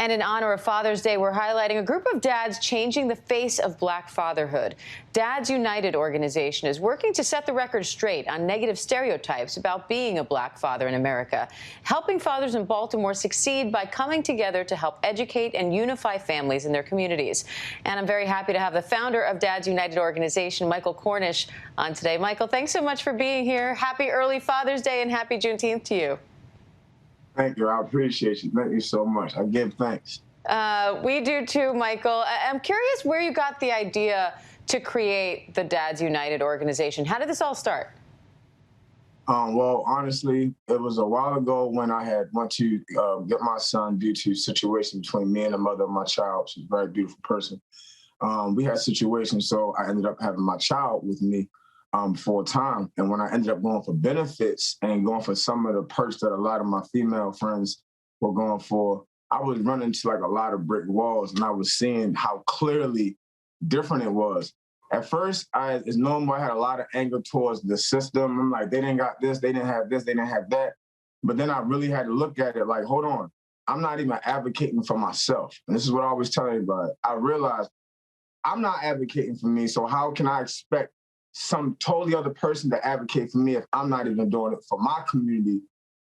And in honor of Father's Day, we're highlighting a group of dads changing the face of Black fatherhood. Dads United organization is working to set the record straight on negative stereotypes about being a Black father in America, helping fathers in Baltimore succeed by coming together to help educate and unify families in their communities. And I'm very happy to have the founder of Dads United organization, Michael Cornish, on today. Michael, thanks so much for being here. Happy early Father's Day and happy Juneteenth to you. Thank you. I appreciate you. Thank you so much. I give thanks. We do too, Michael. I'm curious where you got the idea to create the Dads United organization. How did this all start? Well, honestly, it was a while ago when I had went to get my son due to situation between me and the mother of my child. She's a very beautiful person. We had situations, so I ended up having my child with me for a time. And when I ended up going for benefits and going for some of the perks that a lot of my female friends were going for, I was running into like a lot of brick walls, and I was seeing how clearly different it was. At first, it's normal, I had a lot of anger towards the system. I'm like, they didn't got this, they didn't have this, they didn't have that. But then I really had to look at it like, hold on, I'm not even advocating for myself. And this is what I always tell everybody. I realized I'm not advocating for me, so how can I expect some totally other person to advocate for me if I'm not even doing it for my community,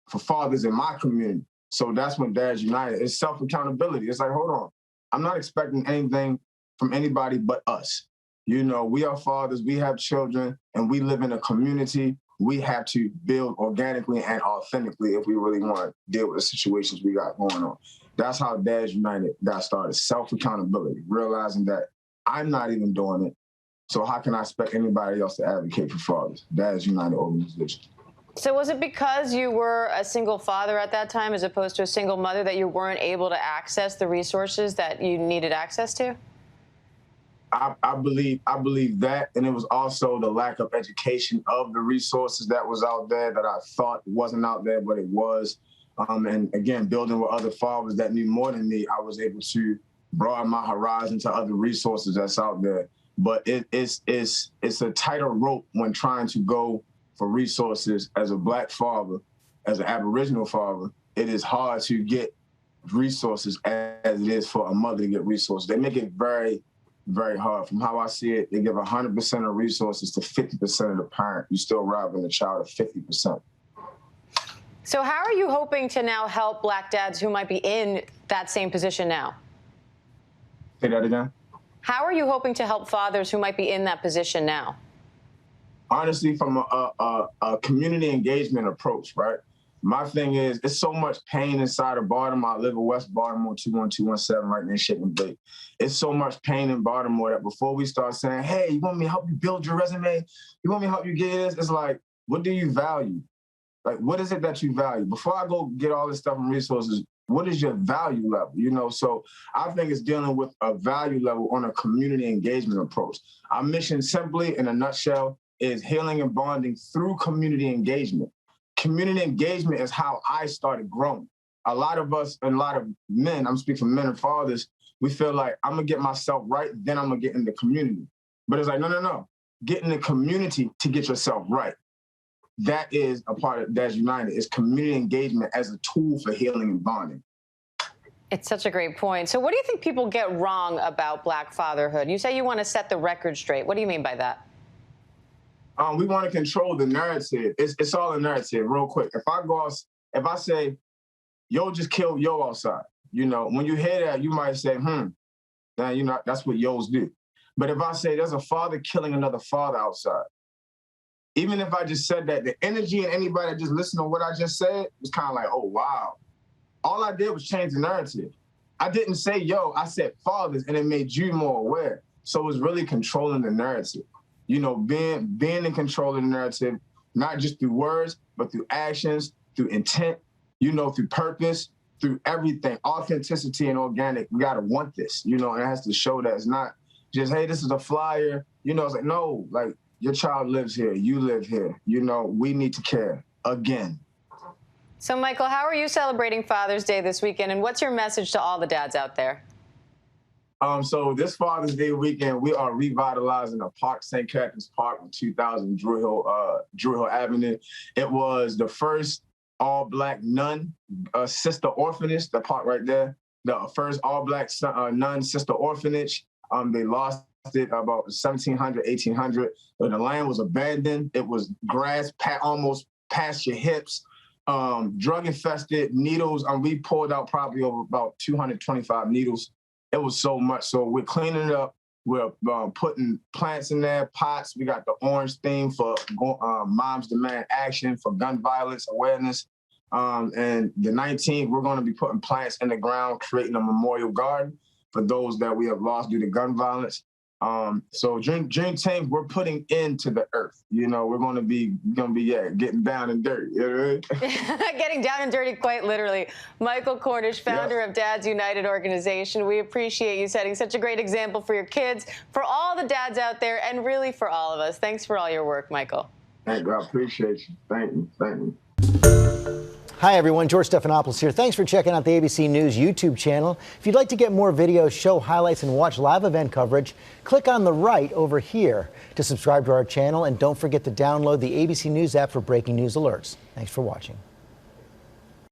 for fathers in my community? So that's when Dads United is self-accountability. It's like, hold on, I'm not expecting anything from anybody but us. You know, we are fathers, we have children, and we live in a community. We have to build organically and authentically if we really want to deal with the situations we got going on. That's how Dads United got started, self-accountability, realizing that I'm not even doing it. So how can I expect anybody else to advocate for fathers? Dads United organization. So was it because you were a single father at that time as opposed to a single mother that you weren't able to access the resources that you needed access to? I believe that, and it was also the lack of education of the resources that was out there that I thought wasn't out there, but it was. And again, building with other fathers that knew more than me, I was able to broaden my horizon to other resources that's out there. But it's a tighter rope when trying to go for resources as a Black father, as an Aboriginal father. It is hard to get resources as it is for a mother to get resources. They make it very, very hard. From how I see it, they give 100% of resources to 50% of the parent. You still robbing the child of 50%. So how are you hoping to now help Black dads who might be in that same position now? Say that again? How are you hoping to help fathers who might be in that position now? Honestly, from a community engagement approach, right? My thing is, it's so much pain inside of Baltimore. I live in West Baltimore, 21217, right near Shaken Bay. It's so much pain in Baltimore that before we start saying, hey, you want me to help you build your resume? You want me to help you get this? It's like, what do you value? Like, what is it that you value? Before I go get all this stuff and resources, what is your value level? You know, so I think it's dealing with a value level on a community engagement approach. Our mission simply, in a nutshell, is healing and bonding through community engagement. Community engagement is how I started growing. A lot of us, and a lot of men, I'm speaking for men and fathers, we feel like I'm gonna get myself right, then I'm gonna get in the community. But it's like, no. Get in the community to get yourself right. That is a part of Dads United, is community engagement as a tool for healing and bonding. It's such a great point. So what do you think people get wrong about Black fatherhood? You say you want to set the record straight. What do you mean by that? We want to control the narrative. It's all a narrative, real quick. If I say, yo just killed yo outside, you know, when you hear that, you might say, then, you know, that's what yos do. But if I say there's a father killing another father outside, even if I just said that, the energy in anybody that just listened to what I just said was kind of like, oh, wow. All I did was change the narrative. I didn't say, yo, I said fathers, and it made you more aware. So it was really controlling the narrative. You know, being in control of the narrative, not just through words, but through actions, through intent, you know, through purpose, through everything, authenticity and organic. We got to want this, you know, and it has to show that it's not just, hey, this is a flyer. You know, it's like, no, like, your child lives here, you live here. You know, we need to care again. So, Michael, how are you celebrating Father's Day this weekend, and what's your message to all the dads out there? So this Father's Day weekend, we are revitalizing a park, St. Catherine's Park on 2000 Drew Hill Avenue. It was the first all-Black nun sister orphanage, the park right there. the first all-black nun sister orphanage. They lost it about 1700, 1800. But the land was abandoned. It was grass almost past your hips, drug infested, needles. We pulled out probably over about 225 needles. It was so much. So we're cleaning it up. We're putting plants in there, pots. We got the orange theme for Moms Demand Action for gun violence awareness. And the 19th, we're going to be putting plants in the ground, creating a memorial garden for those that we have lost due to gun violence. So Juneteenth, we're putting into the earth. You know, we're going to be getting down and dirty. You know what I mean? Getting down and dirty, quite literally. Michael Cornish, founder of Dads United organization. We appreciate you setting such a great example for your kids, for all the dads out there, and really for all of us. Thanks for all your work, Michael. Thank you. I appreciate you. Thank you. Thank you. Hi, everyone. George Stephanopoulos here. Thanks for checking out the ABC News YouTube channel. If you'd like to get more videos, show highlights, and watch live event coverage, click on the right over here to subscribe to our channel. And don't forget to download the ABC News app for breaking news alerts. Thanks for watching.